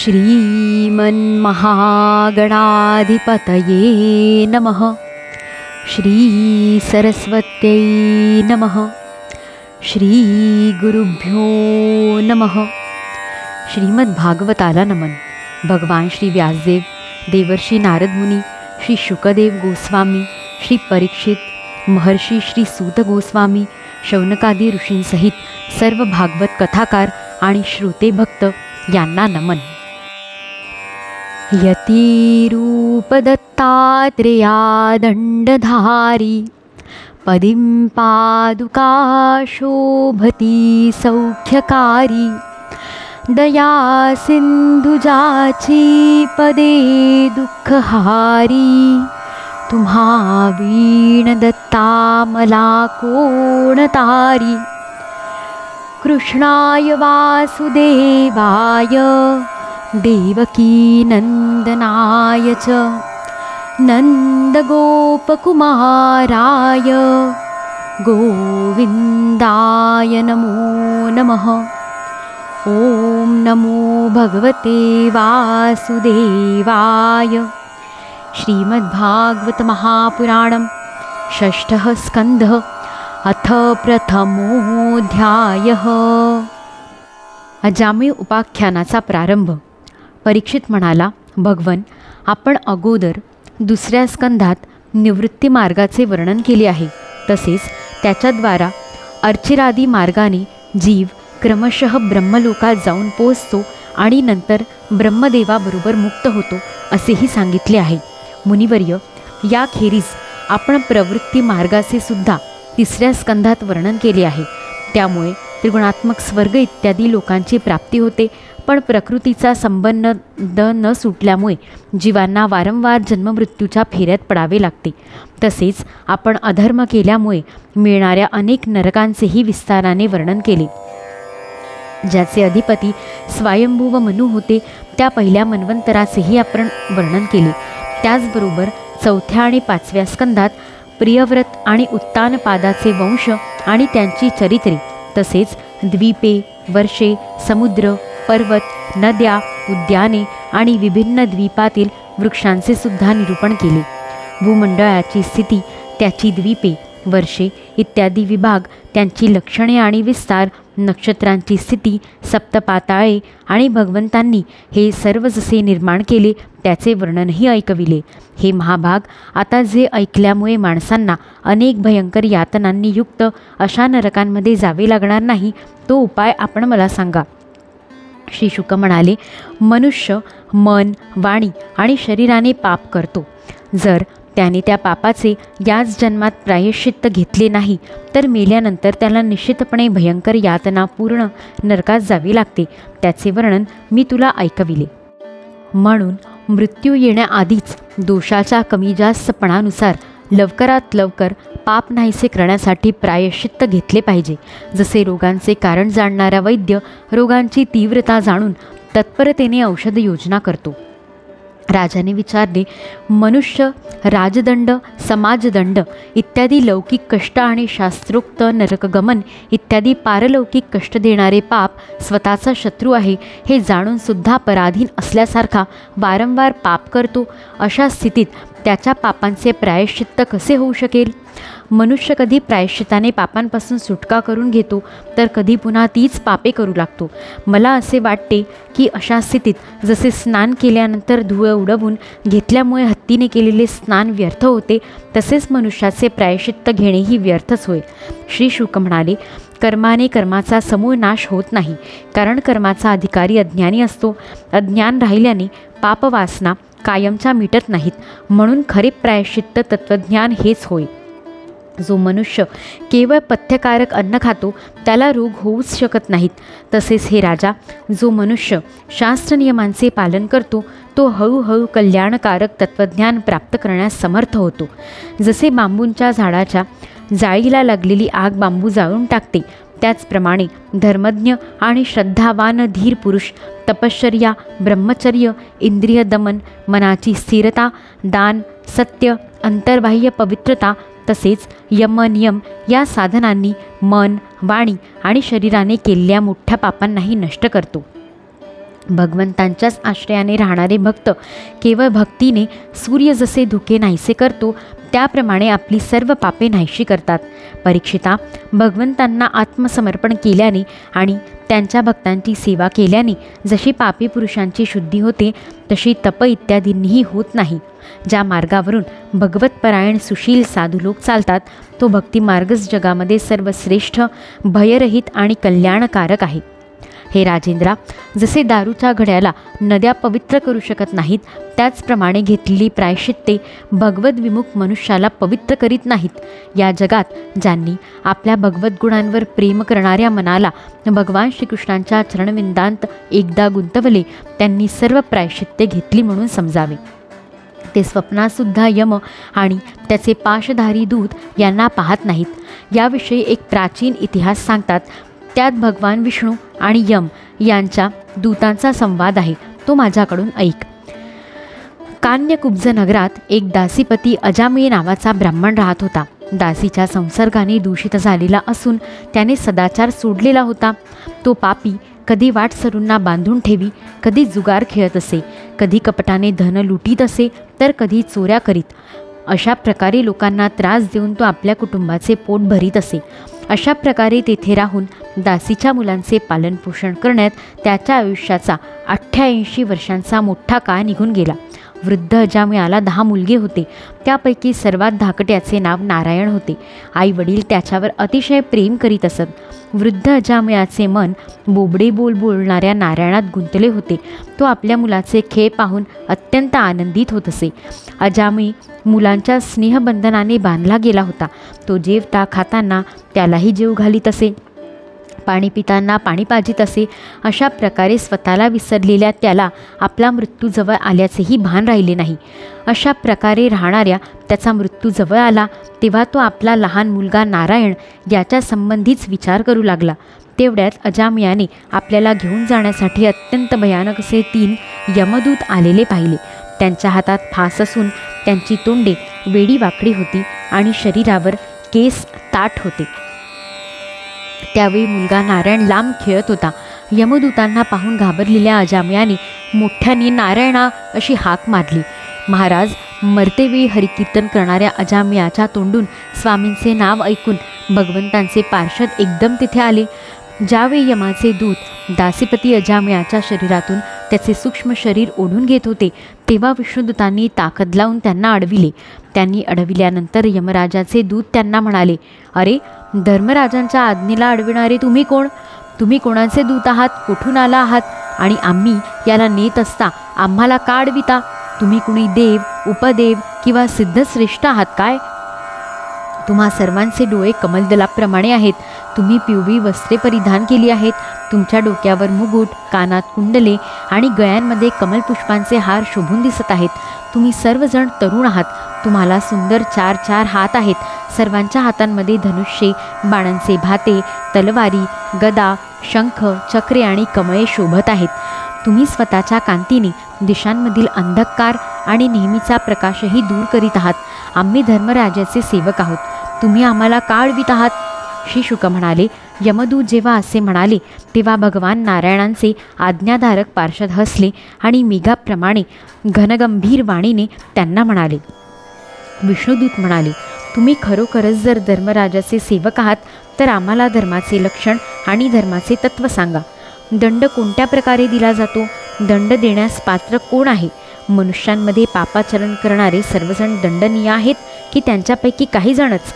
श्रीमन्महागणाधिपतये नमः। श्रीसरस्वत्यै नमः। श्रीगुरुभ्यो नमः। श्रीमद्भागवताला नमन। भगवान श्री व्यासदेव, देवर्षी नारद मुनी, श्री शुकदेव गोस्वामी, श्री परीक्षित महर्षी, श्री सूत गोस्वामी, शौनकादी ऋषींसहित सर्व भागवत कथाकार आणि श्रोते भक्त यांना नमन। यतिरूपदत्तात्रेया दण्डधारी, पदिं पादुका शोभती सौख्यकारी, दया सिंधुजाची पदे दुःखहारी, तुम्हा वीण दत्ता मला कोण तारी। कृष्णाय वासुदेवाय, देवकी नंदनाय च, नंदगोपकुमाराय गोविंदाय नमो नमः। ओम नमो भगवते वासुदेवाय। श्रीमद्भागवत महापुराणं षष्ठः स्कन्धः अथ प्रथमोऽध्यायः। अजामिळ उपाख्यानाचा प्रारंभ। परीक्षित म्हणाला, भगवन, आपण अगोदर दुसऱ्या स्कंधात निवृत्ती मार्गाचे वर्णन केले आहे। तसेच त्याच्याद्वारा अर्चिरादी मार्गाने जीव क्रमशः ब्रह्मलोकात जाऊन पोचतो आणि नंतर ब्रह्मदेवाबरोबर मुक्त होतो असेही सांगितले आहे। मुनिवर्य, याखेरीज आपण प्रवृत्ती मार्गाचे सुद्धा तिसऱ्या स्कंधात वर्णन केले आहे। त्यामुळे त्रिगुणात्मक स्वर्ग इत्यादी लोकांची प्राप्ती होते, पण प्रकृतीचा संबंध न सुटल्यामुळे जीवांना वारंवार जन्ममृत्यूच्या फेऱ्यात पडावे लागते। तसेच आपण अधर्म केल्यामुळे मिळणाऱ्या अनेक नरकांचेही विस्ताराने वर्णन केले। ज्याचे अधिपती स्वयंभू व मनु होते त्या पहिल्या मन्वंतराचेही आपण वर्णन केले। त्याचबरोबर चौथ्या आणि पाचव्या स्कंधात प्रियव्रत आणि उत्तानपादाचे वंश आणि त्यांची चरित्रे, तसेच द्वीपे, वर्षे, समुद्र, पर्वत, नद्या, उद्याने आणि विभिन्न द्वीपातील वृक्षांचे सुद्धा निरूपण केले। भूमंडळाची स्थिती, त्याची द्वीपे, वर्षे इत्यादी विभाग, त्यांची लक्षणे आणि विस्तार, नक्षत्रांची स्थिती, सप्तपाताळे आणि भगवंतांनी हे सर्व जसे निर्माण केले त्याचे वर्णनही ऐकविले। हे महाभाग, आता जे ऐकल्यामुळे माणसांना अनेक भयंकर यातनांनी युक्त अशा नरकांमध्ये जावे लागणार नाही, तो उपाय आपण मला सांगा। श्री शुक म्हणाले, मनुष्य मन, वाणी आणि शरीराने पाप करतो। जर त्याने त्या पापाचे याच जन्मात प्रायश्चित्त घेतले नाही तर मेल्यानंतर त्याला निश्चितपणे भयंकर यातना पूर्ण नरकात जावे लागते। त्याचे वर्णन मी तुला ऐकविले। म्हणून मृत्यू येण्याआधीच दोषाच्या कमी जास्तपणानुसार लवकरात लवकर पाप नाहीसे करण्यासाठी प्रायश्चित्त घेतले पाहिजे। जसे रोगांचे कारण जाणणारा वैद्य रोगांची तीव्रता जाणून तत्परतेने औषध योजना करतो। राजाने विचारले, मनुष्य, राजदंड, समाजदंड इत्यादी लौकिक कष्ट आणि शास्त्रोक्त नरकगमन इत्यादी पारलौकिक कष्ट देणारे पाप स्वतःचा शत्रू आहे हे जाणून सुद्धा पराधीन असल्यासारखा वारंवार पाप करतो। अशा स्थितीत त्याच्या पापांचे प्रायश्चित्त कसे होऊ शकेल? मनुष्य कधी प्रायश्चित्ताने पापांपासून सुटका करून घेतो तर कधी पुन्हा तीच पापे करू लागतो। मला असे वाटते की अशा स्थितीत जसे स्नान केल्यानंतर धूळ उडवून घेतल्यामुळे हत्तीने केलेले स्नान व्यर्थ होते, तसेच मनुष्याचे प्रायश्चित्त घेणेही व्यर्थच होय। श्री शुक म्हणाले, कर्माने कर्माचा समूळ नाश होत नाही, कारण कर्माचा अधिकारी अज्ञानी असतो। अज्ञान राहिल्याने पापवासना कायमच्या मिटत नाहीत, म्हणून खरे प्रायश्चित्त तत्वज्ञान हेच होय। जो मनुष्य केवळ पथ्यकारक अन्न खातो त्याला रोग होऊच शकत नाहीत। तसेच हे राजा, जो मनुष्य शास्त्रनियमांचे पालन करतो तो हळूहळू कल्याणकारक तत्वज्ञान प्राप्त करण्यास समर्थ होतो। जसे बांबूंच्या झाडाच्या जाळीला लागलेली आग बांबू जाळून टाकते, त्याचप्रमाणे धर्मज्ञ आणि श्रद्धावान धीर पुरुष तपश्चर्या, ब्रह्मचर्य, इंद्रिय दमन, मनाची स्थिरता, दान, सत्य, अंतर्बाह्य पवित्रता तसेच यम नियम या साधनांनी मन, वाणी आणि शरीराने केलेल्या मोठ्या पापांनाही नष्ट करतो। भगवंतांच्याच आश्रयाने राहणारे भक्त केवळ भक्तीने सूर्य जसे धुके नाहीसे करतो त्याप्रमाणे आपली सर्व पापे नाहीशी करतात. परीक्षिता, भगवंतांना आत्मसमर्पण केल्याने आणि त्यांच्या भक्तांची सेवा केल्याने जशी पापी पुरुषांची शुद्धी होते तशी तप इत्यादींनीही होत नाही. ज्या मार्गावरून भगवतपरायण सुशील साधू लोक चालतात तो भक्तिमार्गच जगामध्ये सर्वश्रेष्ठ, भयरहित आणि कल्याणकारक आहे. हे राजेंद्रा, जसे दारूच्या घड्याला नद्या पवित्र करू शकत नाहीत त्याचप्रमाणे घेतलेली प्रायश्चित्ते भगवद्विमुख मनुष्याला पवित्र करीत नाहीत. या जगात ज्यांनी आपल्या भगवत गुणांवर प्रेम करणाऱ्या मनाला भगवान श्रीकृष्णांच्या चरणविंदांत एकदा गुंतवले त्यांनी सर्व प्रायश्चित्ते घेतली म्हणून समजावे. ते स्वप्नातसुद्धा यम आणि त्याचे पाशधारी दूत यांना पाहत नाहीत. याविषयी एक प्राचीन इतिहास सांगतात. त्यात भगवान विष्णू आणि यम यांच्या दूतांचा संवाद आहे, तो माझ्याकडून ऐक. कान्यकुब्ज नगरात एक दासीपती अजामिळ नावाचा ब्राह्मण राहत होता. दासीच्या संसर्गाने दूषित झालेला असून त्याने सदाचार सोडलेला होता. तो पापी कधी वाटसरूंना बांधून ठेवी, कधी जुगार खेळत असे, कधी कपटाने धन लुटीत असे, तर कधी चोऱ्या करीत. अशा प्रकारे लोकांना त्रास देऊन तो आपल्या कुटुंबाचे पोट भरीत असे. अशा प्रकारे तेथे राहून दासीच्या मुलांचे पालनपोषण करण्यात त्याच्या आयुष्याचा 88 वर्षांचा मोठा काळ निघून गेला. वृद्ध अजामिळाला 10 मुलगे होते. त्यापैकी सर्वात धाकट्याचे नाव नारायण होते. आई वडील त्याच्यावर अतिशय प्रेम करीत असत. वृद्ध अजामिळाचे मन बोबडे बोल बोलणाऱ्या नारायणात गुंतले होते. तो आपल्या मुलाचे खेळ पाहून अत्यंत आनंदित होत असे. अजामिळ मुलांच्या स्नेहबंधनाने बांधला गेला होता. तो जेवता खाताना त्यालाही जेव घालीत असे, पाणी पिताना पाणी पाजित असे. अशा प्रकारे स्वतःला विसरलेल्या त्याला आपला मृत्यू जवळ आल्याचेही भान राहिले नाही. अशा प्रकारे राहणाऱ्या त्याचा मृत्यू जवळ आला तेव्हा तो आपला लहान मुलगा नारायण याच्या संबंधीच विचार करू लागला. तेवढ्यात अजामिळाने आपल्याला घेऊन जाण्यासाठी अत्यंत भयानक असे 3 यमदूत आलेले पाहिले. त्यांच्या हातात फास असून त्यांची तोंडे वेडी वाकडी होती आणि शरीरावर केस ताठ होते. त्यावेळी मुलगा नारायण लांब खेळत होता. यमदूतांना पाहून घाबरलेल्या अजामिळाने मोठ्याने नारायणा अशी हाक मारली. महाराज, मरतेवेळी हरिकीर्तन करणाऱ्या अजामिळाच्या तोंडून स्वामींचे नाव ऐकून भगवंतांचे पार्षद एकदम तिथे आले. ज्यावेळी यमाचे दूत दासीपती अजामिळाच्या शरीरातून त्याचे सूक्ष्म शरीर ओढून घेत होते तेव्हा विष्णुदूतांनी ताकद लावून त्यांना अडविले. त्यांनी अडविल्यानंतर यमराजाचे दूत त्यांना म्हणाले, अरे, धर्मराजांच्या आज्ञेला अडविणारे तुम्ही कोण? तुम्ही कोणाचे दूत आहात? कुठून आला आहात? आणि आम्ही याला नेत असता आम्हाला का अडविता? तुम्ही कुणी देव, उपदेव किंवा सिद्धश्रेष्ठ आहात काय? तुम्हा सर्वांचे डोळे कमलदलाप्रमाणे आहेत. तुम्ही पिवळी वस्त्रे परिधान केली आहेत. तुमच्या डोक्यावर मुकुट, कानात कुंडले आणि गळ्यांमध्ये कमलपुष्पांचे हार शोभून दिसत आहेत. तुम्ही सर्वजण तरुण आहात. तुम्हाला सुंदर 4 हात आहेत. सर्वांच्या हातांमध्ये धनुष्ये, बाणांचे भाते, तलवारी, गदा, शंख, चक्रे आणि कमळे शोभत आहेत. तुम्ही स्वतःच्या कांतीने दिशांमधील अंधकार आणि नेहमीचा प्रकाशही दूर करीत आहात. आम्ही धर्मराजाचे सेवक आहोत. तुम्ही आम्हाला का अडवित आहात? श्री शुक म्हणाले, यमदूत जेव्हा असे म्हणाले तेव्हा भगवान नारायणांचे आज्ञाधारक पार्षद हसले आणि मेघाप्रमाणे घनगंभीर वाणीने त्यांना म्हणाले. विष्णुदूत म्हणाले, तुम्ही खरोखरच जर धर्मराजाचे सेवक आहात तर आम्हाला धर्माचे लक्षण आणि धर्माचे तत्त्व सांगा. दंड कोणत्या प्रकारे दिला जातो? दंड देण्यास पात्र कोण आहे? मनुष्यांमध्ये पापाचरण करणारे सर्वजण दंडनीय आहेत की त्यांच्यापैकी काही जणच?